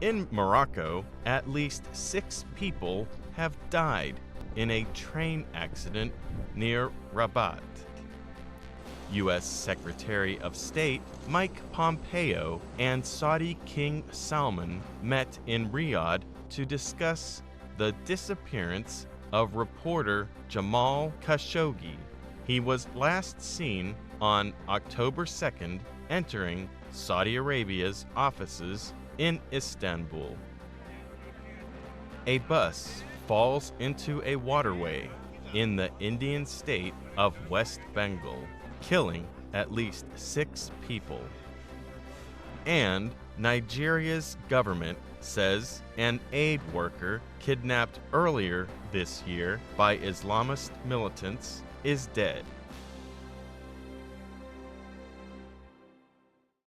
In Morocco, at least 6 people have died in a train accident near Rabat. U.S. Secretary of State Mike Pompeo and Saudi King Salman met in Riyadh to discuss the disappearance of reporter Jamal Khashoggi. He was last seen on October 2nd entering Saudi Arabia's offices in Istanbul. A bus falls into a waterway in the Indian state of West Bengal, killing at least 6 people. And Nigeria's government says an aid worker kidnapped earlier this year by Islamist militants is dead.